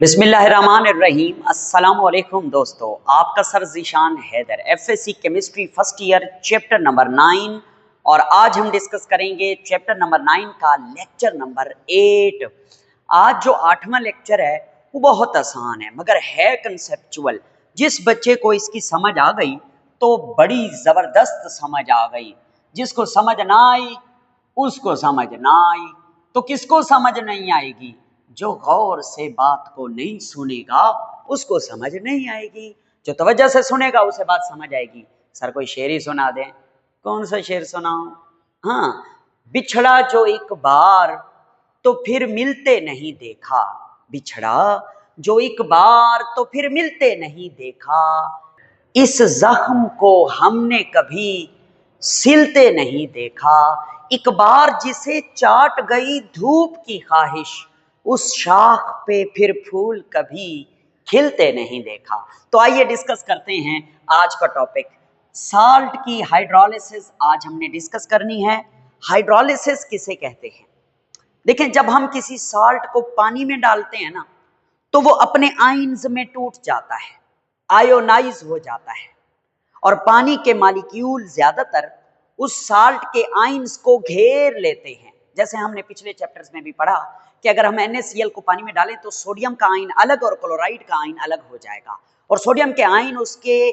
बिस्मिल्लाहिर्रहमानिर्रहीम। अस्सलामुअलैकुम दोस्तों, आपका sir Zeeshan Haider, FSC chemistry first year chapter number 9 और आज हम डिस्कस करेंगे चैप्टर नंबर 9 का लेक्चर नंबर 8। आज जो 8वां लेक्चर है वो बहुत आसान है मगर है कंसेप्चुअल। जिस बच्चे को इसकी समझ आ गई तो बड़ी ज़बरदस्त समझ आ गई, जिसको समझ ना आई उसको समझ ना आई। तो किसको समझ नहीं आएगी? जो गौर से बात को नहीं सुनेगा उसको समझ नहीं आएगी, जो तवज्जो से सुनेगा उसे बात समझ आएगी। सर कोई शेर ही सुना दें। कौन सा शेर सुनाऊं? हाँ, बिछड़ा जो एक बार तो फिर मिलते नहीं देखा, बिछड़ा जो एक बार तो फिर मिलते नहीं देखा, इस जख्म को हमने कभी सिलते नहीं देखा, एक बार जिसे चाट गई धूप की ख्वाहिश, उस शाख पे फिर फूल कभी खिलते नहीं देखा। तो आइए डिस्कस करते हैं आज का टॉपिक, साल्ट की हाइड्रोलिसिस आज हमने डिस्कस करनी है। हाइड्रोलिसिस किसे कहते हैं? देखें, जब हम किसी साल्ट को पानी में डालते हैं ना तो वो अपने आयंस में टूट जाता है, आयोनाइज हो जाता है और पानी के मॉलिक्यूल ज्यादातर उस साल्ट के आयंस को घेर लेते हैं। जैसे हमने पिछले चैप्टर्स में भी पढ़ा कि अगर हम NaCl को पानी में डालें तो सोडियम का आयन अलग और क्लोराइड का आयन अलग हो जाएगा और सोडियम के आयन उसके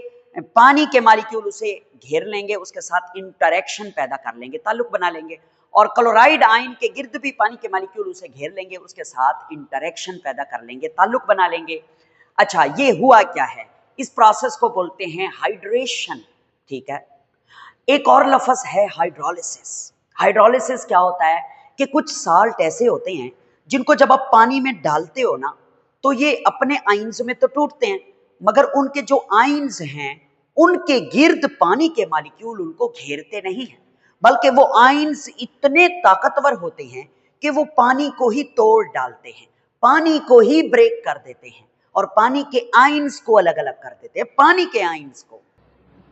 पानी के मॉलिक्यूल उसे घेर लेंगे, उसके साथ इंटरेक्शन पैदा कर लेंगे, ताल्लुक बना लेंगे, और क्लोराइड आयन के गिर्द भी पानी के मॉलिक्यूल उसे घेर लेंगे, उसके साथ इंटरेक्शन पैदा कर लेंगे, ताल्लुक बना लेंगे। अच्छा, ये हुआ क्या है? इस प्रोसेस को बोलते हैं हाइड्रेशन। ठीक है, एक और लफ्ज है हाइड्रोलिसिस। हाइड्रोलिसिस क्या होता है कि कुछ साल्ट ऐसे होते हैं जिनको जब आप पानी में डालते हो ना तो ये अपने आयंस में तो टूटते हैं मगर उनके जो आयंस हैं उनके गिर्द पानी के मॉलिक्यूल उनको घेरते नहीं हैं, बल्कि वो आयंस इतने ताकतवर होते हैं कि वो पानी को ही तोड़ डालते हैं, पानी को ही ब्रेक कर देते हैं और पानी के आयंस को अलग अलग कर देते हैं, पानी के आयंस को।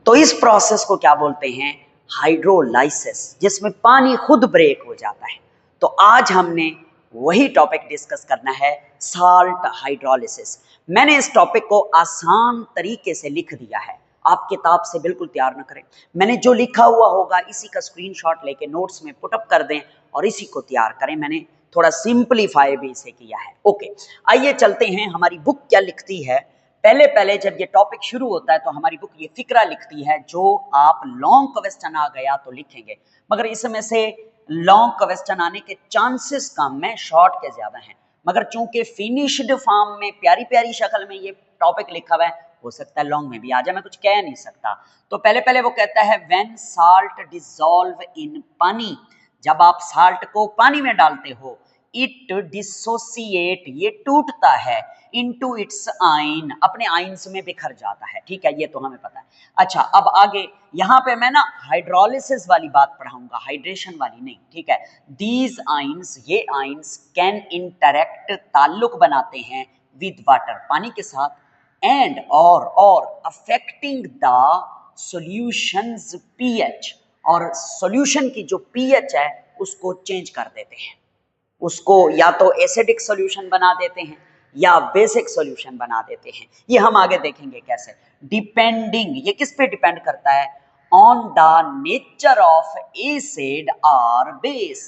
तो इस प्रोसेस को क्या बोलते हैं? हाइड्रोलाइसिस, जिसमें पानी खुद ब्रेक हो जाता है। तो आज हमने वही टॉपिक डिस्कस करना है, साल्ट हाइड्रोलिसिस। मैंने इस टॉपिक को आसान तरीके से लिख दिया है, आप किताब से बिल्कुल तैयार ना करें, मैंने जो लिखा हुआ होगा इसी का स्क्रीनशॉट लेके नोट्स में पुटअप कर दें और इसी को तैयार करें। मैंने थोड़ा सिंपलीफाई भी इसे किया है। ओके, आइए चलते हैं हमारी बुक क्या लिखती है। पहले पहले जब ये टॉपिक शुरू होता है तो हमारी बुक ये फिक्रा लिखती है, जो आप लॉन्ग क्वेश्चन आ गया तो लिखेंगे, मगर इसमें से लॉन्ग क्वेश्चन आने के चांसेस कम है, शॉर्ट के ज्यादा हैं। मगर चूंकि फिनिश्ड फॉर्म में प्यारी प्यारी शक्ल में ये टॉपिक लिखा हुआ है, हो सकता है लॉन्ग में भी आ जाए, मैं कुछ कह नहीं सकता। तो पहले पहले वो कहता है व्हेन साल्ट डिसॉल्व इन पानी, जब आप साल्ट को पानी में डालते हो, इट डिसोसिएट, ये टूटता है, इनटू इट्स आइन, अपने आइंस में बिखर जाता है। ठीक है, ये तो हमें पता है। अच्छा, अब आगे यहाँ पे मैं ना हाइड्रोलिसिस वाली बात पढ़ाऊंगा, हाइड्रेशन वाली नहीं। ठीक है, दीज आइंस, ये आइंस कैन इंटरेक्ट, ताल्लुक बनाते हैं, विद वाटर, पानी के साथ, एंड और अफेक्टिंग द सॉल्यूशंस पीएच, और सॉल्यूशन की जो पीएच है उसको चेंज कर देते हैं, उसको या तो एसिडिक सॉल्यूशन बना देते हैं या बेसिक सॉल्यूशन बना देते हैं। ये हम आगे देखेंगे कैसे। डिपेंडिंग, ये किस पे डिपेंड करता है? On the nature of acid और base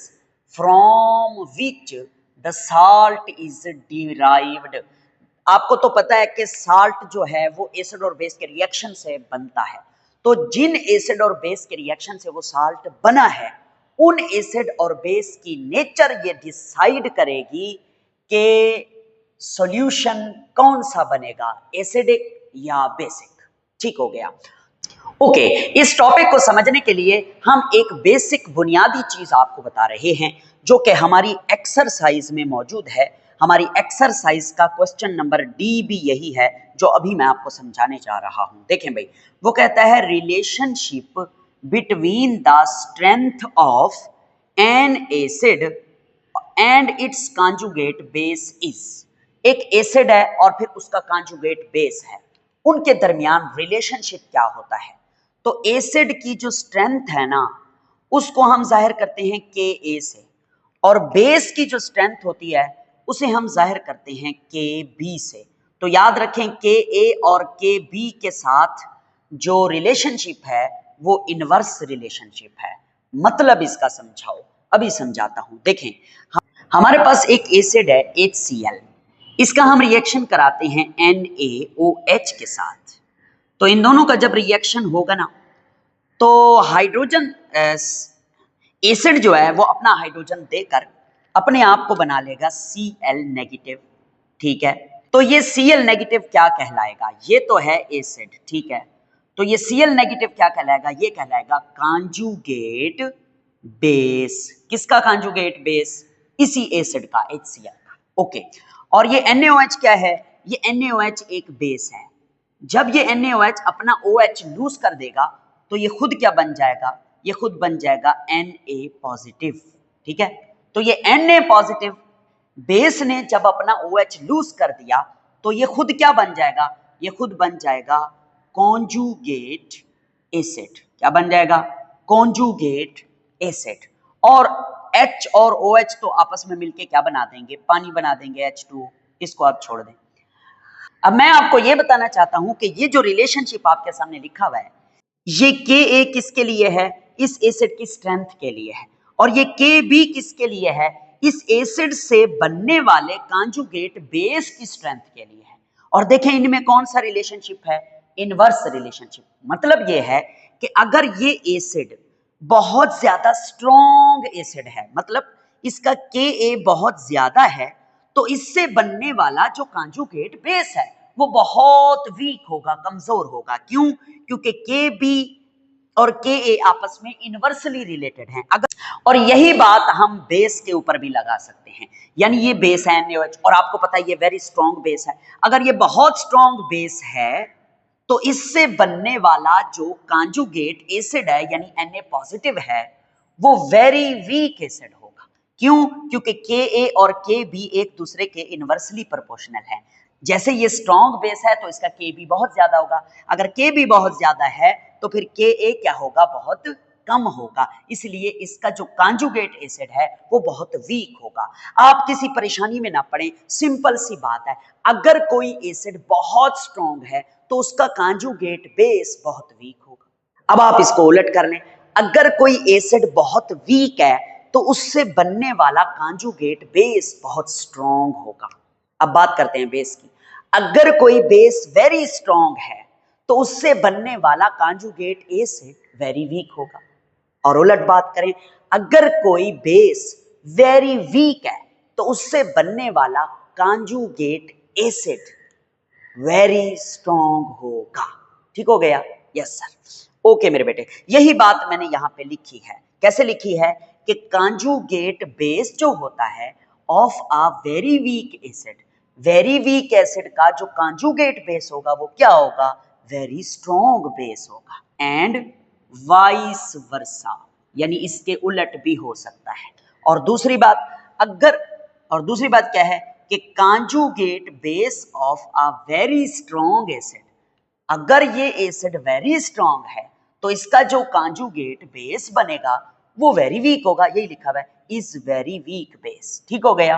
from which the salt is derived. आपको तो पता है कि साल्ट जो है वो एसिड और बेस के रिएक्शन से बनता है, तो जिन एसिड और बेस के रिएक्शन से वो साल्ट बना है उन एसिड और बेस की नेचर ये डिसाइड करेगी कि सॉल्यूशन कौन सा बनेगा, एसिडिक या बेसिक। ठीक हो गया। ओके, इस टॉपिक को समझने के लिए हम एक बेसिक बुनियादी चीज आपको बता रहे हैं जो कि हमारी एक्सरसाइज में मौजूद है। हमारी एक्सरसाइज का क्वेश्चन नंबर डी भी यही है जो अभी मैं आपको समझाने जा रहा हूं। देखें भाई, वो कहता है relationship between the strength of N acid and it's conjugate base is. एक एसिड है और फिर उसका कॉन्जुगेट बेस है, उनके दरमियान रिलेशनशिप क्या होता है? तो एसिड की जो स्ट्रेंथ है ना उसको हम जाहिर करते हैं के ए से, और बेस की जो स्ट्रेंथ होती है उसे हम जाहिर करते हैं KB से। तो याद रखें KA और KB के साथ जो रिलेशनशिप है वो इनवर्स रिलेशनशिप है। मतलब इसका समझाओ, अभी समझाता हूं। देखें, हमारे पास एक एसिड है HCl, इसका हम रिएक्शन कराते हैं NaOH के साथ। तो इन दोनों का जब रिएक्शन होगा ना, तो हाइड्रोजन एसिड जो है वो अपना हाइड्रोजन देकर अपने आप को बना लेगा Cl नेगेटिव। ठीक है, तो ये Cl नेगेटिव क्या कहलाएगा? ये तो है एसिड, ठीक है, तो ये Cl नेगेटिव क्या कहलाएगा? ये कहलाएगा कॉन्जुगेट बेस। किसका कॉन्जुगेट बेस? इसी एसिड का, HCl का। ओके, और ये NaOH क्या है? ये NaOH एक बेस है। जब ये NaOH अपना OH लूज कर देगा तो ये खुद क्या बन जाएगा? ये खुद बन जाएगा Na पॉजिटिव। ठीक है, तो ये Na पॉजिटिव बेस ने जब अपना OH लूज कर दिया तो ये खुद क्या बन जाएगा? ये खुद बन जाएगा कॉन्जुगेट एसिड। क्या बन जाएगा? Conjugate acid. और H और OH तो आपस में मिलके क्या बना देंगे? पानी बना देंगे, H2O। इसको आप छोड़ दें। अब मैं आपको यह बताना चाहता हूं कि ये जो रिलेशनशिप आपके सामने लिखा हुआ है, ये Ka किसके लिए है? इस एसिड की स्ट्रेंथ के लिए है। और ये Kb किसके लिए है? इस एसिड से बनने वाले कॉन्जुगेट बेस की स्ट्रेंथ के लिए है। और देखें इनमें कौन सा रिलेशनशिप है? Inverse relationship. मतलब ये है कि अगर ये एसिड बहुत ज्यादा स्ट्रॉन्ग एसिड है, मतलब इसका Ka बहुत ज्यादा है, तो इससे बनने वाला जो कॉन्जुगेट बेस है वो बहुत वीक होगा, कमजोर होगा। क्यों? क्योंकि Kb और Ka आपस में इनवर्सली रिलेटेड हैं। अगर और यही बात हम बेस के ऊपर भी लगा सकते हैं। यानी ये बेस है NaOH और आपको पता है ये वेरी स्ट्रॉन्ग बेस है। अगर ये बहुत स्ट्रॉन्ग बेस है तो इससे बनने वाला जो कॉन्जुगेट एसिड है यानी Na पॉजिटिव है वो वेरी वीक एसिड होगा। क्यों? क्योंकि Ka और Kb एक दूसरे के इनवर्सली प्रोपोर्शनल है। जैसे ये स्ट्रॉन्ग बेस है तो इसका Kb बहुत ज्यादा होगा। अगर Kb बहुत ज्यादा है तो फिर Ka क्या होगा? बहुत कम होगा। इसलिए इसका जो कॉन्जुगेट एसिड है वो बहुत वीक होगा। आप किसी परेशानी में ना पड़े, सिंपल सी बात है। अगर कोई एसिड बहुत स्ट्रॉन्ग है तो उसका कॉन्जुगेट बेस बहुत वीक होगा। अब आप इसको उलट कर लें, अगर कोई एसिड बहुत वीक है तो उससे बनने वाला कॉन्जुगेट बेस बहुत स्ट्रॉन्ग होगा। अब बात करते हैं बेस की। अगर कोई बेस वेरी स्ट्रॉन्ग है तो उससे बनने वाला कॉन्जुगेट एसिड वेरी वीक होगा। और उलट बात करें, अगर कोई बेस वेरी वीक है तो उससे बनने वाला कॉन्जुगेट एसिड वेरी स्ट्रॉन्ग होगा। ठीक हो गया? Yes sir. ओके मेरे बेटे, यही बात मैंने यहां पे लिखी है। कैसे लिखी है? कि कॉन्जुगेट बेस जो होता है of a very weak acid, very weak acid का जो कॉन्जुगेट बेस होगा वो क्या होगा? वेरी स्ट्रॉन्ग बेस होगा। एंड वाइस वर्सा, यानी इसके उलट भी हो सकता है। और दूसरी बात क्या है? कि conjugate base of a very strong acid, अगर ये एसिड वेरी स्ट्रॉन्ग है तो इसका जो कॉन्जुगेट बेस बनेगा वो वेरी वीक होगा। यही लिखा हुआ है, इज वेरी वीक बेस। ठीक हो गया?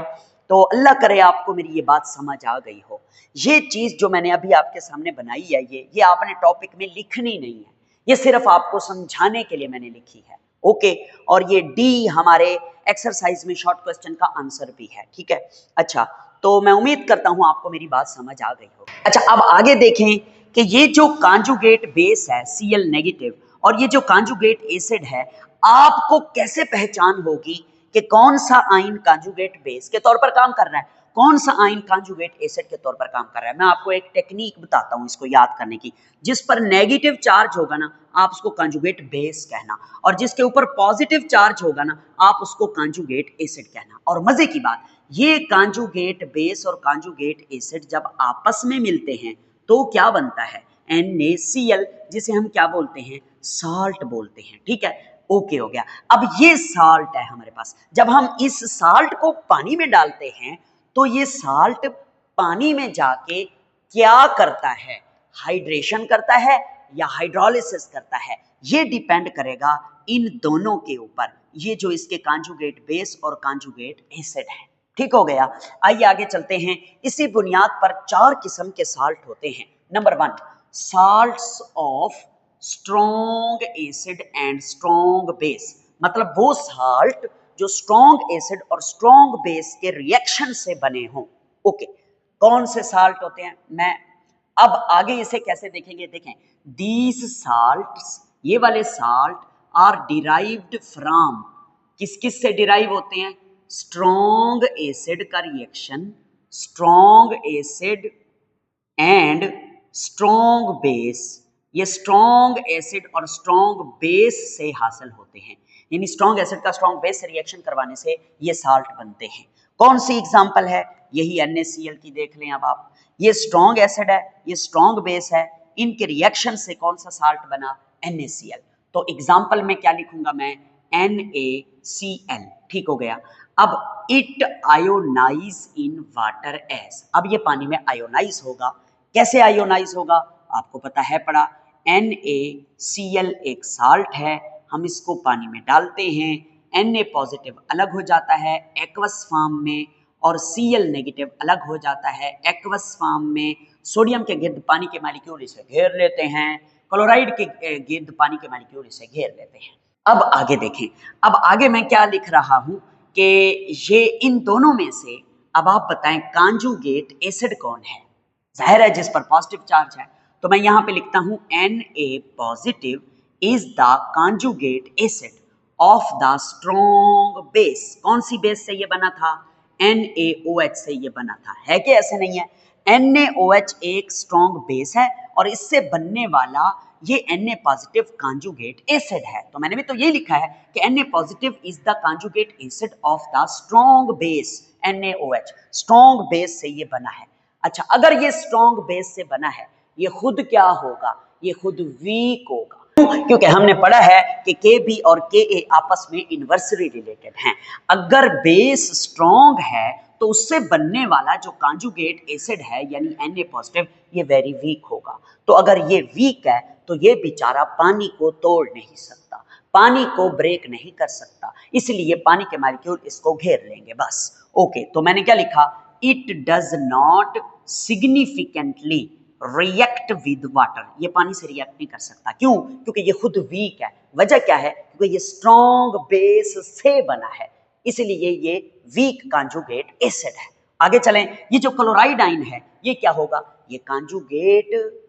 तो अल्लाह करे आपको मेरी ये बात समझ आ गई हो। ये चीज जो मैंने अभी आपके सामने बनाई है ये आपने टॉपिक में लिखनी नहीं है, ये सिर्फ आपको समझाने के लिए मैंने लिखी है। ओके, और ये डी हमारे एक्सरसाइज में शॉर्ट क्वेश्चन का आंसर भी है। ठीक है, अच्छा, तो मैं उम्मीद करता हूं आपको मेरी बात समझ आ गई हो। अच्छा, अब आगे देखें कि ये जो कॉन्जुगेट बेस है Cl नेगेटिव और ये जो कॉन्जुगेट एसिड है, आपको कैसे पहचान होगी कि कौन सा आयन कॉन्जुगेट बेस के तौर पर काम कर रहा है, कौन सा आयन कॉन्जुगेट एसिड के तौर पर काम कर रहा है? मैं आपको एक टेक्निक बताता हूं इसको याद करने की। जिस पर नेगेटिव चार्ज होगा ना, आप उसको कॉन्जुगेट बेस कहना, और जिसके ऊपर पॉजिटिव चार्ज होगा ना, आप उसको कॉन्जुगेट एसिड कहना। और मजे की बात, ये कॉन्जुगेट बेस और कॉन्जुगेट एसिड जब आपस में मिलते हैं तो क्या बनता है? NaCl, जिसे हम क्या बोलते हैं? साल्ट बोलते हैं। ठीक है, ओके हो गया। अब ये साल्ट है हमारे पास, जब हम इस साल्ट को पानी में डालते हैं तो ये साल्ट पानी में जाके क्या करता है? हाइड्रेशन करता है या हाइड्रोलिसिस करता है? ये डिपेंड करेगा इन दोनों के ऊपर, ये जो इसके कॉन्जुगेट बेस और कॉन्जुगेट एसिड है। ठीक हो गया। आइए आगे चलते हैं। इसी बुनियाद पर 4 किस्म के साल्ट होते हैं। Number 1, salts of strong acid and strong base, मतलब वो साल्ट जो स्ट्रॉन्ग एसिड और स्ट्रॉन्ग बेस के रिएक्शन से बने हों। ओके, कौन से साल्ट होते हैं, मैं अब आगे इसे कैसे देखेंगे। देखें, दीज साल्ट्स, ये वाले साल्ट आर डिराइव्ड फ्रॉम, किस किस से डिराइव होते हैं, स्ट्रॉन्ग एसिड का reaction, strong acid and strong base, ये स्ट्रॉन्ग एसिड और स्ट्रॉन्ग बेस से हासिल होते हैं। यानी स्ट्रॉन्ग एसिड का स्ट्रॉन्ग बेस से रिएक्शन करवाने से ये साल्ट बनते हैं। कौन सी एग्जांपल है, यही NaCl की देख लें। अब आप, ये स्ट्रॉन्ग एसिड है, ये स्ट्रॉन्ग बेस है, इनके रिएक्शन से कौन सा साल्ट बना, NaCl। तो एग्जांपल में क्या लिखूंगा मैं, NaCl। ठीक हो गया। अब it ionize in water as, अब ये पानी में आयोनाइज होगा। कैसे आयोनाइज होगा, आपको पता है पड़ा। NaCl एक साल्ट है, हम इसको पानी में डालते हैं, Na पॉजिटिव अलग हो जाता है एक्वस फॉर्म में और Cl नेगेटिव अलग हो जाता है एक्वस फॉर्म में। सोडियम के गिर्द पानी के मॉलिक्यूल इसे घेर लेते हैं, क्लोराइड के गिर्द पानी के मॉलिक्यूल इसे घेर लेते हैं। अब आगे देखें, अब आगे मैं क्या लिख रहा हूं कि ये इन दोनों में से, अब आप बताएं कांजुगेट एसिड कौन है। जाहिर है जिस पर पॉजिटिव चार्ज है, तो मैं यहां पे लिखता हूं Na positive is the conjugate acid of the strong base. कौन सी बेस से ये बना था, NaOH से ये बना था, है कि ऐसे नहीं है। NaOH एक स्ट्रॉन्ग बेस है और इससे बनने वाला ये Na पॉजिटिव कांजुगेट एसिड है। तो मैंने भी तो ये लिखा है कि Na positive is the conjugate acid of the strong base NaOH, strong base से ये बना है। अच्छा, अगर ये स्ट्रॉन्ग बेस से बना है, ये खुद क्या होगा, ये खुद वीक होगा। क्योंकि हमने पढ़ा है कि Kb और Ka आपस में इनवर्सली रिलेटेड हैं। अगर बेस स्ट्रॉन्ग है तो उससे बनने वाला जो कांजुगेट एसिड है यानी Na पॉजिटिव, ये वेरी वीक होगा। तो अगर ये वीक है तो ये बेचारा पानी को तोड़ नहीं सकता, पानी को ब्रेक नहीं कर सकता, इसलिए पानी के मॉलिक्यूल इसको घेर लेंगे बस। ओके, तो मैंने क्या लिखा, it does not significantly react with water, ये पानी से रिएक्ट नहीं कर सकता। क्यों, क्योंकि ये खुद वीक है। वजह क्या है, क्योंकि ये स्ट्रॉन्ग बेस से बना है, इसलिए ये वीक कांजुगेट एसिड है। आगे चलें, ये जो क्लोराइड आयन है ये क्या होगा, ये कांजुगेट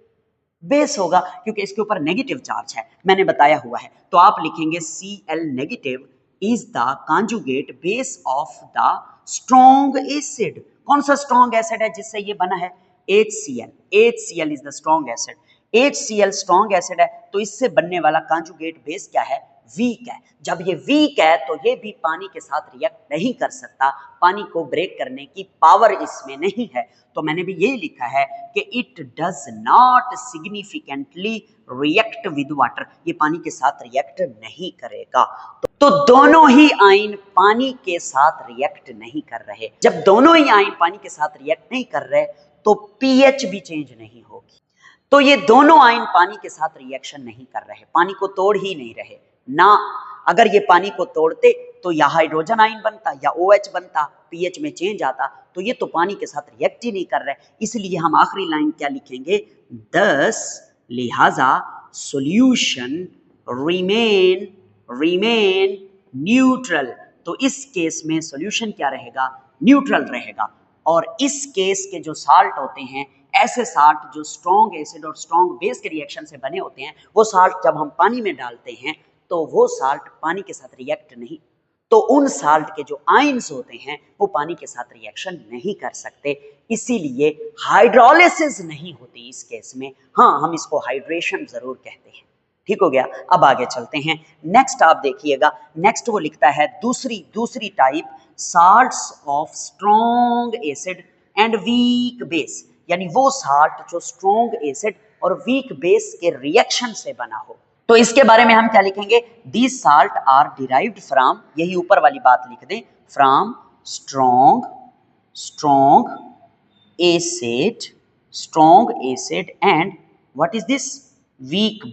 बेस होगा क्योंकि इसके ऊपर नेगेटिव चार्ज है, मैंने बताया हुआ है। तो आप लिखेंगे Cl negative is the conjugate base of the strong acid. कौन सा स्ट्रॉन्ग एसिड है जिससे ये बना है, HCl। HCl is the strong acid. HCl strong acid है तो इससे बनने वाला कांजुगेट बेस क्या है, वीक है। जब ये वीक है तो ये भी पानी के साथ रिएक्ट नहीं कर सकता, पानी को ब्रेक करने की पावर इसमें नहीं है। तो मैंने भी यही लिखा है कि it does not significantly react with water, ये पानी के साथ रिएक्ट नहीं करेगा। तो दोनों ही आयन पानी के साथ रिएक्ट नहीं कर रहे। जब दोनों ही आयन पानी के साथ रिएक्ट नहीं कर रहे तो पीएच भी चेंज नहीं होगी। तो ये दोनों आयन पानी के साथ रिएक्शन नहीं कर रहे, पानी को तोड़ ही नहीं रहे ना। अगर ये पानी को तोड़ते तो या हाइड्रोजन आयन बनता या OH बनता, पीएच में चेंज आता। तो ये तो पानी के साथ रिएक्ट ही नहीं कर रहे, इसलिए हम आखिरी लाइन क्या लिखेंगे, दस लिहाजा सॉल्यूशन रिमेन न्यूट्रल। तो इस केस में सॉल्यूशन क्या रहेगा, न्यूट्रल रहेगा। और इस केस के जो साल्ट होते हैं, ऐसे साल्ट जो स्ट्रॉन्ग एसिड और स्ट्रॉन्ग बेस के रिएक्शन से बने होते हैं, वो साल्ट जब हम पानी में डालते हैं तो वो साल्ट पानी के साथ रिएक्ट नहीं, तो उन साल्ट के जो आयंस होते हैं वो पानी के साथ रिएक्शन नहीं कर सकते, इसीलिए हाइड्रोलिसिस नहीं होती इस केस में। हाँ, हम इसको हाइड्रेशन जरूर कहते हैं। ठीक हो गया। अब आगे चलते हैं। नेक्स्ट आप देखिएगा, नेक्स्ट वो लिखता है दूसरी type, salts of strong acid and weak base, यानी वो साल्ट जो स्ट्रॉन्ग एसिड और वीक बेस के रिएक्शन से बना हो। तो इसके बारे में हम क्या लिखेंगे, these salt are derived from, यही ऊपर वाली बात लिख दें, from strong acid and what is this, weak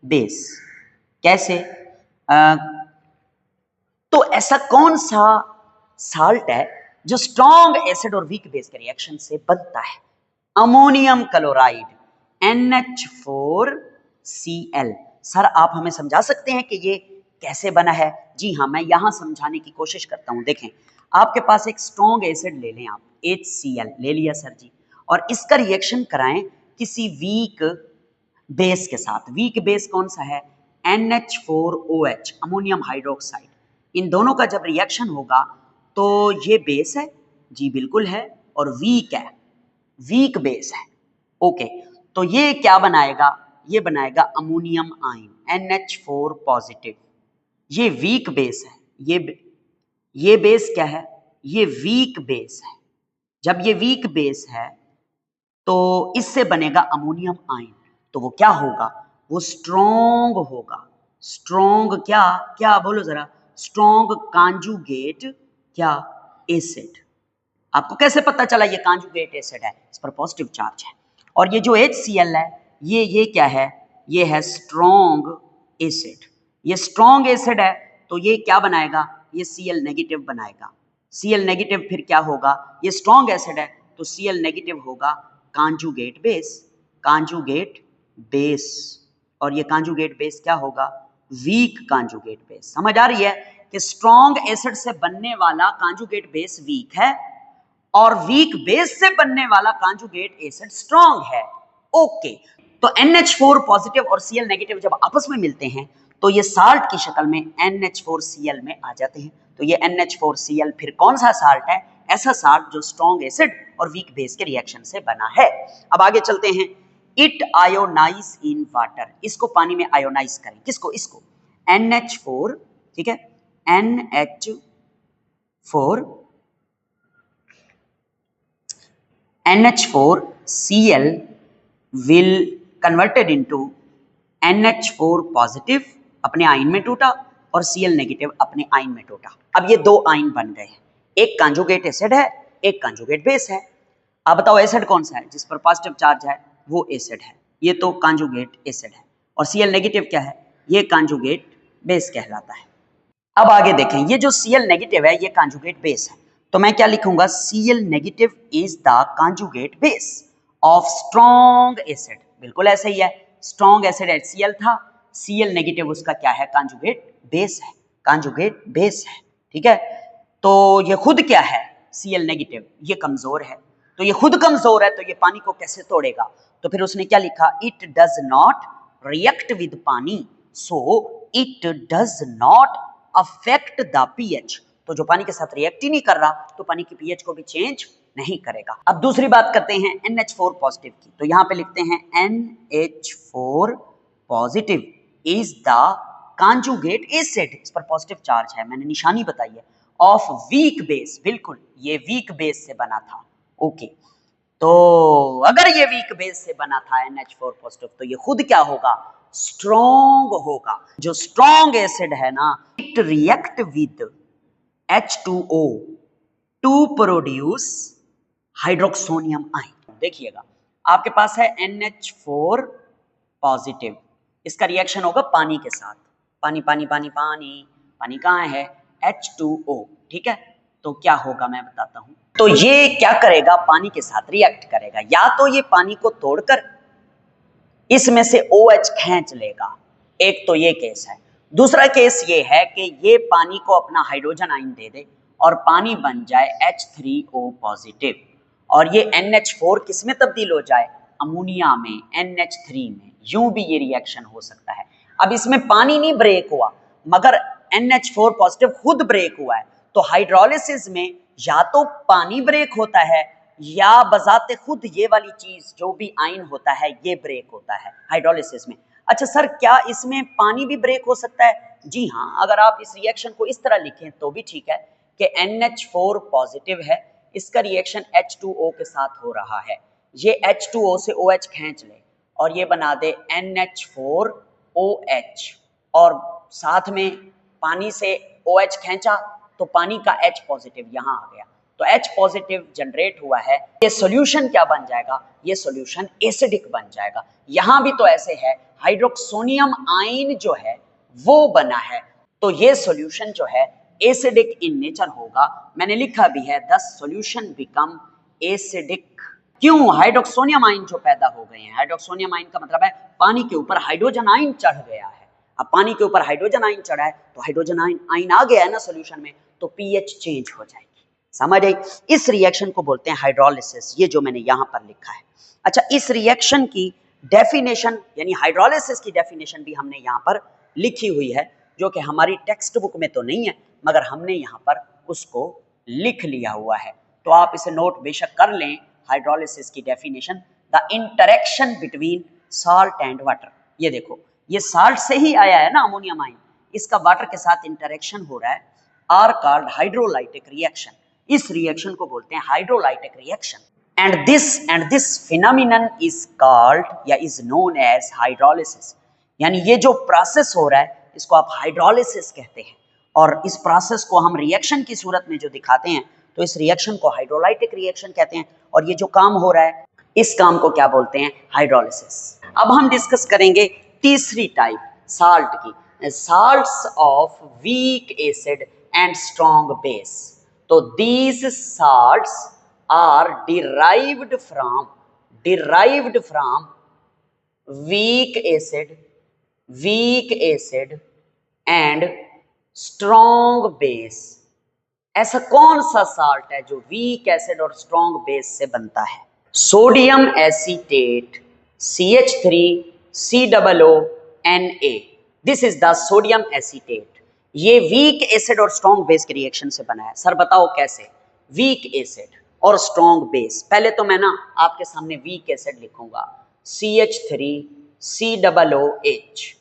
base. कैसे, तो ऐसा कौन सा साल्ट है जो स्ट्रॉन्ग एसिड और वीक बेस के रिएक्शन से बनता है। Ammonium chloride NH4Cl। सर आप हमें समझा सकते हैं कि ये कैसे बना है? जी हाँ, मैं यहां समझाने की कोशिश करता हूं। देखें, आपके पास एक स्ट्रॉन्ग एसिड ले लें आप, HCl ले लिया सर जी, और इसका रिएक्शन कराएं किसी वीक बेस के साथ। वीक बेस कौन सा है? NH4OH, ammonium hydroxide. इन दोनों का जब रिएक्शन होगा तो ये बेस है, जी बिल्कुल है, और वीक है, वीक बेस है। ओके, तो ये क्या बनाएगा? ये बनाएगा अमोनियम आयन NH4 पॉजिटिव। ये वीक बेस है, ये बेस क्या है? ये वीक बेस है। जब ये वीक बेस है तो इससे बनेगा अमोनियम आयन। तो वो क्या होगा? वो स्ट्रॉन्ग होगा। स्ट्रॉन्ग क्या क्या बोलो जरा? स्ट्रॉन्ग कांजुगेट क्या? एसिड। आपको कैसे पता चला ये कांजुगेट एसिड है? इस पर पॉजिटिव चार्ज है। और ये जो HCl है, ये क्या है? ये है स्ट्रॉन्ग एसिड। ये स्ट्रॉन्ग एसिड है तो ये क्या बनाएगा? ये Cl नेगेटिव बनाएगा। Cl नेगेटिव फिर क्या होगा? ये स्ट्रॉन्ग एसिड है तो Cl नेगेटिव होगा कांजुगेट बेस। कांजुगेट बेस, और ये कांजुगेट बेस क्या होगा? Weak conjugate base. समझ आ रही है कि स्ट्रॉन्ग एसिड से बनने वाला कांजुगेट बेस वीक है और वीक बेस से बनने वाला कांजुगेट एसिड स्ट्रॉन्ग है। ओके, तो NH4 पॉजिटिव और Cl नेगेटिव जब आपस में मिलते हैं तो ये साल्ट की शक्ल में NH4Cl में आ जाते हैं। तो ये NH4Cl फिर कौन सा साल्ट है? ऐसा साल्ट जो स्ट्रॉन्ग एसिड और वीक बेस के रिएक्शन से बना है। अब आगे चलते हैं। It ionize in water. इसको पानी में आयोनाइज करें। किसको? इसको NH4, ठीक है, NH4Cl will converted into NH4 positive, अपने आयन में टूटा, और Cl नेगेटिव अपने आयन में टूटा। अब ये दो आयन बन गए हैं। एक कांजुगेट एसिड है, एक कांजुगेट बेस है। अब बताओ एसिड कौन सा है? जिस पर पॉजिटिव चार्ज है वो एसिड है। ये तो कांजुगेट एसिड है। और Cl नेगेटिव क्या है? ये कांजुगेट बेस कहलाता है। अब आगे देखें, ये जो Cl नेगेटिव है ये कांजुगेट बेस है। तो मैं क्या लिखूंगा? Cl negative is the conjugate base of strong acid. बिल्कुल ऐसे ही है। स्ट्रॉन्ग एसिड HCl था, Cl नेगेटिव उसका क्या है? कांजुगेट बेस है। कांजुगेट बेस है, ठीक है। तो ये खुद क्या है? Cl नेगेटिव, ये कमजोर है। तो ये खुद कमजोर है तो ये पानी को कैसे तोड़ेगा? तो फिर उसने क्या लिखा? It does not react with पानी, so it does not affect the pH। तो जो पानी के साथ रिएक्ट ही नहीं कर रहा तो पानी की pH को भी चेंज नहीं करेगा। अब दूसरी बात करते हैं NH4 पॉजिटिव की। तो यहां पे लिखते हैं NH4 positive is the conjugate acid. इस पर पॉजिटिव चार्ज है, मैंने निशानी बताई है, ऑफ वीक बेस। बिल्कुल, ये वीक बेस से बना था। ओके, तो अगर ये वीक बेस से बना था NH4 पॉजिटिव तो ये खुद क्या होगा? स्ट्रॉन्ग होगा। जो स्ट्रॉन्ग एसिड है ना, it react with H2O to produce hydroxonium ion. देखिएगा, आपके पास है NH4 पॉजिटिव, इसका रिएक्शन होगा पानी के साथ। पानी पानी पानी पानी, पानी कहाँ है? H2O, ठीक है। तो क्या होगा मैं बताता हूं। तो ये क्या करेगा? पानी के साथ रिएक्ट करेगा। या तो ये पानी को तोड़कर इसमें से OH खींच लेगा, एक तो ये केस है। दूसरा केस ये है कि ये पानी को अपना हाइड्रोजन आयन दे दे और पानी बन जाए H3O पॉजिटिव, और ये NH4 किस में तब्दील हो जाए? अमोनिया में, NH3 में। यूं भी ये रिएक्शन हो सकता है। अब इसमें पानी नहीं ब्रेक हुआ मगर NH4 पॉजिटिव खुद ब्रेक हुआ है। तो हाइड्रोलिसिस में या तो पानी ब्रेक होता है या बजाते खुद ये वाली चीज जो भी आयन होता है ये ब्रेक होता है हाइड्रोलिसिस में। अच्छा सर, क्या इसमें पानी भी ब्रेक हो सकता है? जी हाँ, अगर आप इस रिएक्शन को इस तरह लिखें तो भी ठीक है कि NH4 पॉजिटिव है, इसका रिएक्शन H2O के साथ हो रहा है। ये H2O से OH खींच ले और ये बना दे NH4OH, और साथ में पानी से OH खींचा तो पानी का H पॉजिटिव यहां आ गया। तो H पॉजिटिव जनरेट हुआ है। ये सॉल्यूशन क्या बन जाएगा? ये सॉल्यूशन एसिडिक बन जाएगा। यहां भी तो ऐसे है, हाइड्रोक्सोनियम आयन जो है वो बना है, तो ये सॉल्यूशन जो है एसिडिक इन नेचर होगा। मैंने लिखा भी है द सॉल्यूशन बिकम एसिडिक। क्यों? हाइड्रोक्सोनियम आयन जो पैदा हो गए हैं। हाइड्रोक्सोनियम आयन का मतलब है पानी के ऊपर हाइड्रोजन आयन चढ़ गया है। अब पानी के ऊपर हाइड्रोजन आयन चढ़ा है तो हाइड्रोजन आयन आ गया है ना सॉल्यूशन में, तो पीएच चेंज हो जाएगी। समझ आई? इस रिएक्शन को बोलते हैं हाइड्रोलिसिस, ये जो मैंने यहां पर लिखा है। अच्छा, इस रिएक्शन की डेफिनेशन यानी हाइड्रोलिसिस की डेफिनेशन भी हमने यहां पर लिखी हुई है, जो कि हमारी टेक्स्ट बुक में तो नहीं है मगर हमने यहां पर उसको लिख लिया हुआ है, तो आप इसे नोट बेशक कर लें। हाइड्रोलिसिस की definition, the interaction between salt and water. ये देखो, ये साल्ट से ही आया है ना अमोनियम आयन, इसका वाटर के साथ इंटरेक्शन हो रहा है, आर कॉल्ड हाइड्रोलाइटिक रिएक्शन। इस रिएक्शन को बोलते हैं hydrolytic reaction. And this phenomenon is called या इज नोन एज हाइड्रोलिसिस। यानी ये जो प्रोसेस हो रहा है इसको आप हाइड्रोलिसिस कहते हैं, और इस प्रोसेस को हम रिएक्शन की सूरत में जो दिखाते हैं तो इस रिएक्शन को हाइड्रोलाइटिक रिएक्शन कहते हैं। और ये जो काम हो रहा है इस काम को क्या बोलते हैं? हाइड्रोलिसिस। अब हम डिस्कस करेंगे तीसरी टाइप साल्ट की, salts of weak acid and strong base. तो these salts are derived from weak acid and strong base. ऐसा कौन सा साल्ट है जो वीक एसिड और स्ट्रॉन्ग बेस से बनता है? Sodium acetate CH3COONA, this is the sodium acetate. ये वीक एसिड और स्ट्रॉन्ग बेस के रिएक्शन से बना है। सर बताओ कैसे? वीक एसिड और स्ट्रॉन्ग बेस, पहले तो मैं ना आपके सामने वीक एसिड लिखूंगा, CH3COOH।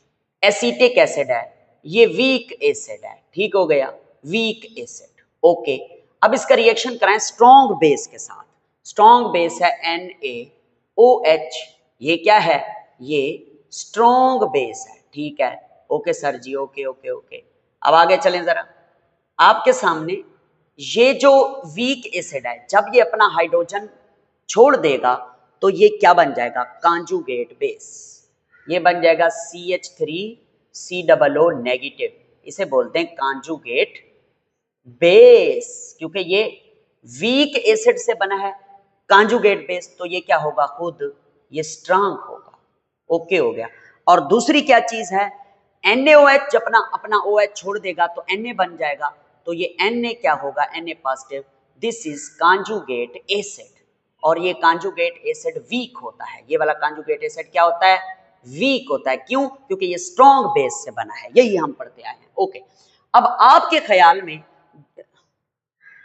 एसीटिक एसिड है, ये वीक एसिड है, ठीक हो गया, वीक एसिड। ओके, अब इसका रिएक्शन कराएं स्ट्रॉन्ग बेस के साथ। स्ट्रॉन्ग बेस है NaOH, ये क्या है? ये स्ट्रॉन्ग बेस है, ठीक है। ओके सर जी, ओके ओके ओके। अब आगे चलें जरा, आपके सामने ये जो वीक एसिड है जब ये अपना हाइड्रोजन छोड़ देगा तो ये क्या बन जाएगा? Conjugate base. ये बन जाएगा CH3COO नेगेटिव, इसे बोलते हैं कॉन्जुगेट बेस, क्योंकि ये वीक एसिड से बना है कॉन्जुगेट बेस, तो ये क्या होगा? खुद ये स्ट्रांग होगा। ओके हो गया। और दूसरी क्या चीज है? NaOH जब अपना OH छोड़ देगा तो Na बन जाएगा, तो ये Na क्या होगा? Na positive. This is conjugate acid, और ये कॉन्जुगेट एसिड वीक होता है। ये वाला कॉन्जुगेट एसिड क्या होता है? वीक होता है। क्यों? क्योंकि ये स्ट्रॉन्ग बेस से बना है, यही हम पढ़ते आए हैं। ओके, अब आपके ख्याल में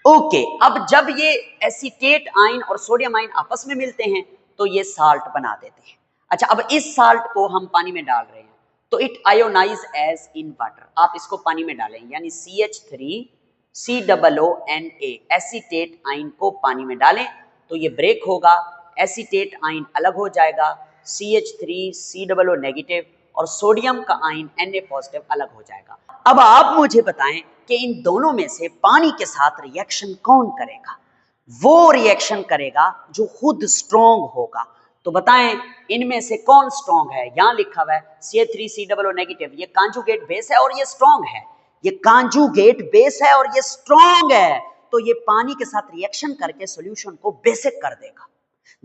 अब जब ये एसीटेट आयन और सोडियम आयन आपस में मिलते हैं तो ये साल्ट बना देते हैं। अच्छा, अब इस साल्ट को हम पानी में डाल रहे हैं तो it ionize as in water. आप इसको पानी में डालें, यानी CH3COONA एसीटेट आयन को पानी में डालें तो ये ब्रेक होगा, एसीटेट आयन अलग हो जाएगा, CH3COO नेगेटिव और सोडियम का आयन Na पॉजिटिव अलग हो जाएगा। अब आप मुझे बताएं कि इन दोनों में से पानी के साथ रिएक्शन कौन करेगा? वो रिएक्शन करेगा जो खुद स्ट्रॉन्ग होगा। तो बताएं इनमें से कौन स्ट्रॉन्ग है? यहां लिखा हुआ है CH3COO नेगेटिव, ये कॉन्जुगेट बेस है और ये स्ट्रॉन्ग है। ये कॉन्जुगेट बेस है और ये स्ट्रॉन्ग है, तो ये पानी के साथ रिएक्शन करके सॉल्यूशन को बेसिक कर देगा।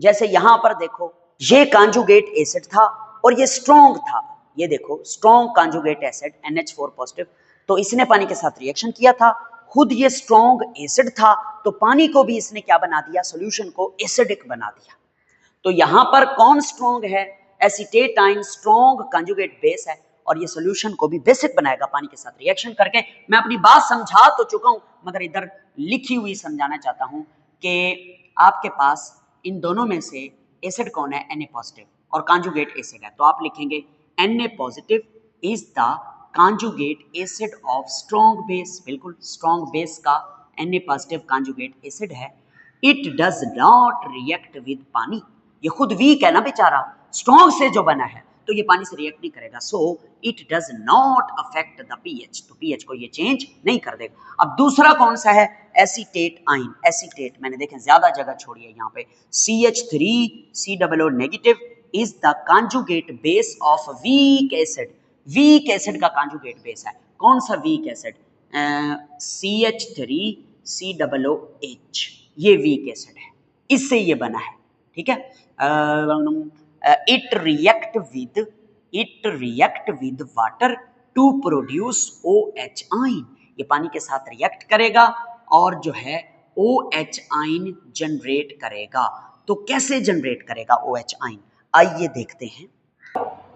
जैसे यहां पर देखो, ये कॉन्जुगेट एसिड था और ये स्ट्रॉन्ग था। ये देखो, strong conjugate acid NH4 positive, तो इसने पानी के साथ रिएक्शन किया था, खुद ये स्ट्रॉन्ग एसिड था, तो पानी को भी इसने क्या बना दिया? सॉल्यूशन को एसिडिक बना दिया। तो यहां पर कौन स्ट्रॉन्ग है? Acetate ion strong conjugate base है और ये सॉल्यूशन को भी बेसिक बनाएगा पानी के साथ रिएक्शन करके। मैं अपनी बात समझा तो चुका हूं मगर इधर लिखी हुई समझाना चाहता हूं कि आपके पास इन दोनों में से एसिड कौन है? Na पॉजिटिव और कॉन्जुगेट एसिड है, तो आप लिखेंगे Na positive is the conjugate acid of strong base. बिल्कुल, स्ट्रॉन्ग बेस का Na पॉजिटिव कॉन्जुगेट एसिड है। It does not react with पानी, ये खुद वीक है ना बेचारा, स्ट्रॉन्ग से जो बना है, तो ये पानी से रिएक्ट नहीं करेगा। सो it does not affect the pH, तो पीएच को ये चेंज नहीं कर देगा। अब दूसरा कौन सा है? Acetate ion. एसीटेट मैंने देखें ज्यादा जगह छोड़ी है यहाँ पे, CH3COO negative is the conjugate base of weak acid. Weak acid का कॉन्जुगेट बेस है। कौन सा वीक एसिड? CH3COOH, ये वीक एसिड है, इससे ये बना है, ठीक है। It react with water to produce OH ion, ये पानी के साथ रिएक्ट करेगा और जो है OH आइन जनरेट करेगा। तो कैसे जनरेट करेगा OH आइन, आइए देखते हैं।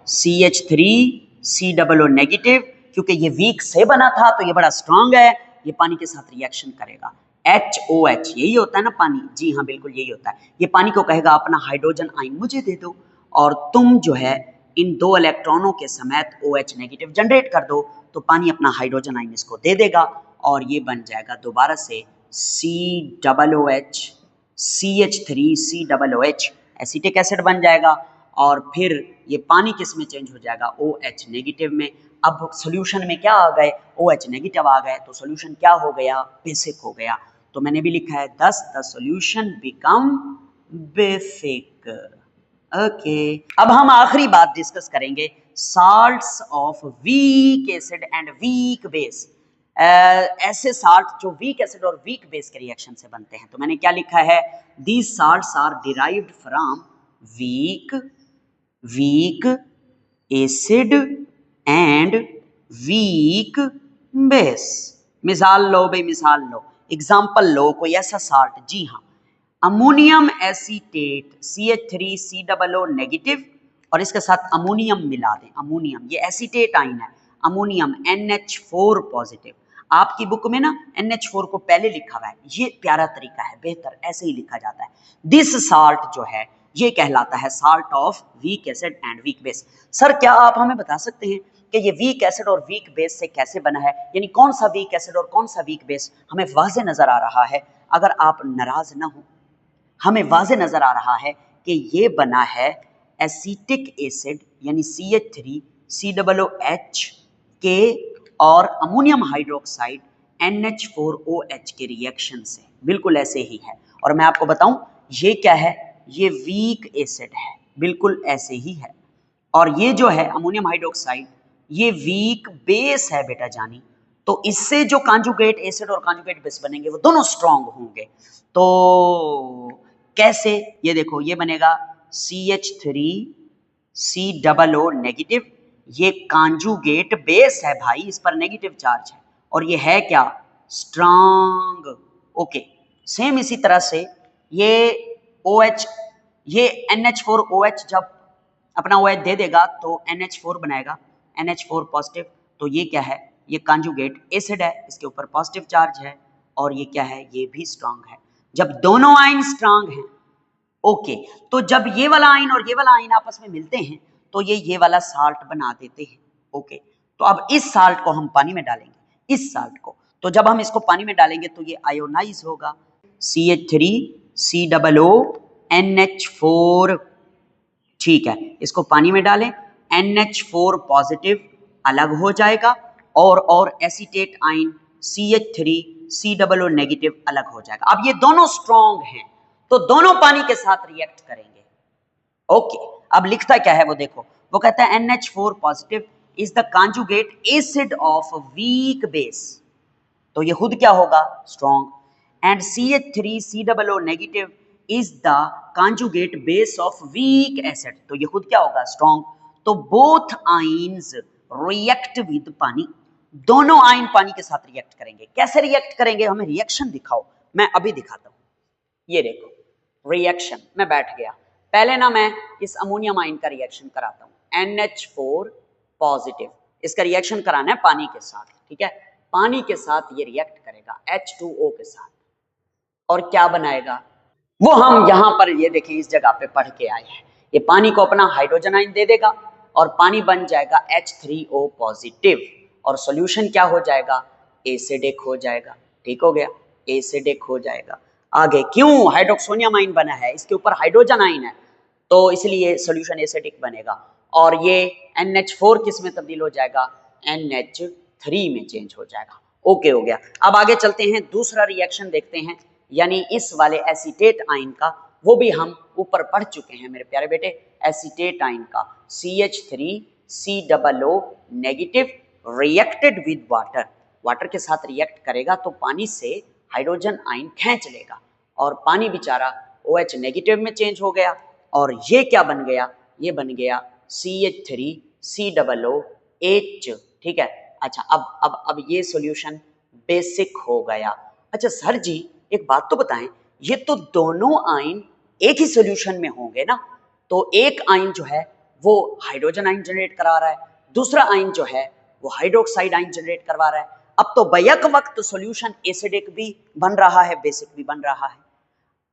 CH3COO नेगेटिव, क्योंकि ये वीक से बना था तो ये बड़ा स्ट्रांग है, ये पानी के साथ रिएक्शन करेगा। HOH, यही होता है ना पानी, जी हाँ बिल्कुल यही होता है। ये पानी को कहेगा अपना हाइड्रोजन आइन मुझे दे दो, और तुम जो है इन 2 इलेक्ट्रॉनों के समेत OH नेगेटिव जनरेट कर दो, तो पानी अपना हाइड्रोजन आइन इसको दे देगा और ये बन जाएगा दोबारा से COOH, CH3COOH, एसिटिक एसिड बन जाएगा। और फिर ये पानी किस में चेंज हो जाएगा, OH नेगेटिव में। अब सॉल्यूशन में क्या आ गए, OH नेगेटिव आ गए, तो सॉल्यूशन क्या हो गया, बेसिक हो गया। तो मैंने भी लिखा है thus the solution become basic। Okay, अब हम आखिरी बात डिस्कस करेंगे, salts of weak acid and weak base. ऐसे साल्ट जो वीक एसिड और वीक बेस के रिएक्शन से बनते हैं। तो मैंने क्या लिखा है, these salts are derived from weak acid and weak base. मिसाल लो भाई, मिसाल लो, एग्जाम्पल लो, कोई ऐसा साल्ट, जी हाँ, अमोनियम एसीटेट CH3COO नेगेटिव और इसके साथ अमोनियम मिला दें, अमोनियम, ये एसीटेट आइन है, अमोनियम NH4 पॉजिटिव। आपकी बुक में ना NH4 को पहले लिखा हुआ है, ये प्यारा तरीका है, बेहतर ऐसे ही लिखा जाता है। दिस साल्ट जो है ये कहलाता है salt of weak acid and weak base. Sir क्या आप हमें बता सकते हैं कि ये वीक एसिड और वीक बेस से कैसे बना है, यानी कौन सा वीक एसिड और कौन सा वीक बेस? हमें वाज़े नजर आ रहा है, अगर आप नाराज ना हो, हमें वाज़े नजर आ रहा है कि ये बना है एसिटिक एसिड यानी CH3COOH के और अमोनियम हाइड्रोक्साइड NH4OH के रिएक्शन से, बिल्कुल ऐसे ही है। और मैं आपको बताऊं ये क्या है, ये वीक एसिड है, बिल्कुल ऐसे ही है। और ये जो है अमोनियम हाइड्रोक्साइड, ये वीक बेस है बेटा जानी। तो इससे जो कांजुगेट एसिड और कांजुगेट बेस बनेंगे वो दोनों स्ट्रांग होंगे। तो कैसे, ये देखो, ये बनेगा CH3COO नेगेटिव, ये कांजुगेट बेस है भाई, इस पर नेगेटिव चार्ज है, और ये है क्या, स्ट्रांग। ओके, सेम इसी तरह से ये OH, ये NH4OH जब अपना OH दे देगा तो NH4 बनाएगा, NH4 पॉजिटिव। तो ये क्या है, ये कांजुगेट एसिड है, इसके ऊपर पॉजिटिव चार्ज है, और ये क्या है, ये भी स्ट्रांग है। जब दोनों आइन स्ट्रांग हैं, ओके, तो जब ये वाला आइन और ये वाला आइन आपस में मिलते हैं तो ये वाला साल्ट बना देते हैं। ओके, तो अब इस साल्ट को हम पानी में डालेंगे, इस साल्ट को, तो जब हम इसको पानी में डालेंगे तो ये आयोनाइज होगा, CH3COO NH4, ठीक है, इसको पानी में डालें, NH4 पॉजिटिव अलग हो जाएगा और एसीटेट आइन CH3COO नेगेटिव अलग हो जाएगा। अब ये दोनों स्ट्रांग हैं तो दोनों पानी के साथ रिएक्ट करेंगे। ओके, अब लिखता क्या है वो देखो, वो कहता है NH4 positive is the conjugate acid of weak base, तो ये खुद क्या होगा, strong, and CH3COO negative is the conjugate base of weak acid, तो ये खुद क्या होगा, स्ट्रांग। तो बोथ आइंस रिएक्ट विद पानी, दोनों आइन पानी के साथ रिएक्ट करेंगे। कैसे रिएक्ट करेंगे, हमें रिएक्शन दिखाओ, मैं अभी दिखाता हूं। ये देखो रिएक्शन, मैं बैठ गया, पहले ना मैं इस अमोनियम आइन का रिएक्शन कराता हूं, NH4 पॉजिटिव, इसका रिएक्शन कराना है पानी के साथ, ठीक है, पानी के साथ ये रिएक्ट करेगा H2O के साथ, और क्या बनाएगा वो हम यहां पर ये देखिए इस जगह पे पढ़ के आए हैं। ये पानी को अपना हाइड्रोजन आइन दे देगा और पानी बन जाएगा H3O पॉजिटिव, और सॉल्यूशन क्या हो जाएगा, एसिडिक हो जाएगा। ठीक हो गया, एसिडिक हो जाएगा। आगे क्यों, हाइड्रोक्सोनियम आइन बना है, इसके ऊपर हाइड्रोजन आइन है, तो इसलिए सॉल्यूशन एसिडिक बनेगा। और ये NH4 किस में तब्दील हो जाएगा, NH3 में चेंज हो जाएगा। ओके हो गया। अब आगे चलते हैं, दूसरा रिएक्शन देखते हैं, यानी इस वाले एसीटेट आइन का, वो भी हम ऊपर पढ़ चुके हैं मेरे प्यारे बेटे, एसीटेट आइन का CH3COO negative reacted with water, water के साथ रिएक्ट करेगा तो पानी से हाइड्रोजन आयन खींच लेगा और पानी बेचारा OH नेगेटिव में चेंज हो गया और ये क्या बन गया, ये बन गया CH3COOH, ठीक है। अच्छा अब ये सॉल्यूशन बेसिक हो गया। अच्छा सर जी एक बात तो बताएं, ये तो दोनों आयन एक ही सॉल्यूशन में होंगे ना, तो एक आयन जो है वो हाइड्रोजन आयन जनरेट करा रहा है, दूसरा आयन जो है वो हाइड्रोक्साइड आयन जनरेट करवा रहा है। अब तो बैक वक्त सॉल्यूशन एसिडिक भी बन रहा है, बेसिक भी बन रहा है।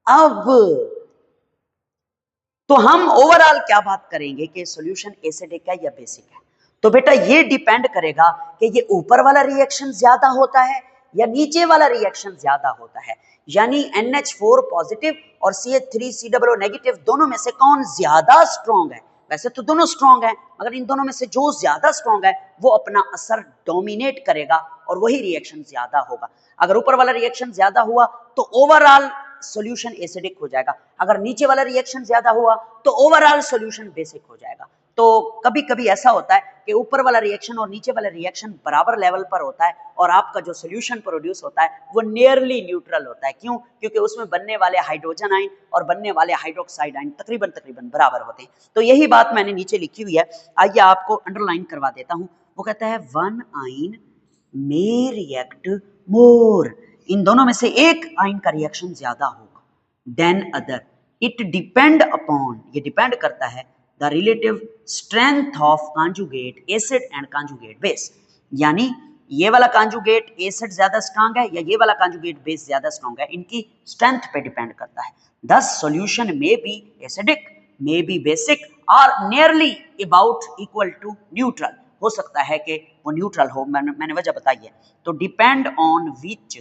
अब तो हम ओवरऑल क्या बात करेंगे कि सॉल्यूशन एसिडिक है या बेसिक है। तो बेटा ये डिपेंड करेगा कि ये ऊपर वाला रिएक्शन ज्यादा होता है या नीचे वाला रिएक्शन ज्यादा होता है, यानी NH4 पॉजिटिव और CH3COO नेगेटिव दोनों में से कौन ज्यादा स्ट्रॉन्ग है। वैसे तो दोनों स्ट्रॉन्ग है, मगर इन दोनों में से जो ज्यादा स्ट्रॉन्ग है वो अपना असर डोमिनेट करेगा और वही रिएक्शन ज्यादा होगा। अगर ऊपर वाला रिएक्शन ज्यादा हुआ तो ओवरऑल सॉल्यूशन एसिडिक हो जाएगा, अगर नीचे वाला रिएक्शन ज्यादा हुआ तो ओवरऑल सॉल्यूशन बेसिक हो जाएगा। तो कभी कभी ऐसा होता है कि ऊपर वाला रिएक्शन और नीचे वाला रिएक्शन बराबर लेवल पर होता है और आपका जो सॉल्यूशन प्रोड्यूस होता है वो नियरली न्यूट्रल होता है। क्यों? क्योंकि उसमें बनने वाले हाइड्रोजन आयन और बनने वाले हाइड्रोक्साइड आयन तकरीबन बराबर होते हैं। तो यही बात मैंने नीचे लिखी हुई है, आइए आपको अंडरलाइन करवा देता हूं। वो कहता है one ion may react more, इन दोनों में से एक आयन का रिएक्शन ज्यादा होगा than other. It depend upon, ये डिपेंड करता है the relative strength of conjugate acid and conjugate base, यानी ये वाला कॉन्जुगेट एसिड ज्यादा स्ट्रांग है या ये वाला कॉन्जुगेट बेस ज्यादा स्ट्रांग है, इनकी स्ट्रेंथ पे डिपेंड करता है। This solution may be acidic, may be basic और nearly about equal to neutral, हो सकता है कि वो न्यूट्रल हो, मैंने वजह बताई है। तो depend on which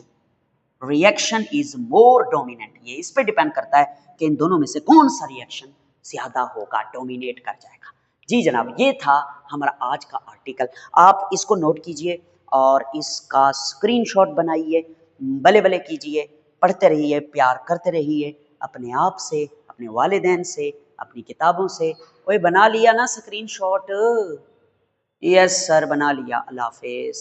reaction is more dominant, ये इस पे डिपेंड करता है कि इन दोनों में से कौन सा रिएक्शन ज्यादा होगा, डोमिनेट कर जाएगा। जी जनाब, ये था हमारा आज का आर्टिकल, आप इसको नोट कीजिए और इसका स्क्रीनशॉट बनाइए, भले भले कीजिए, पढ़ते रहिए, प्यार करते रहिए अपने आप से, अपने वालिदैन से, अपनी किताबों से। ओए बना लिया ना स्क्रीनशॉट? यस सर बना लिया। अल्लाह हाफिज।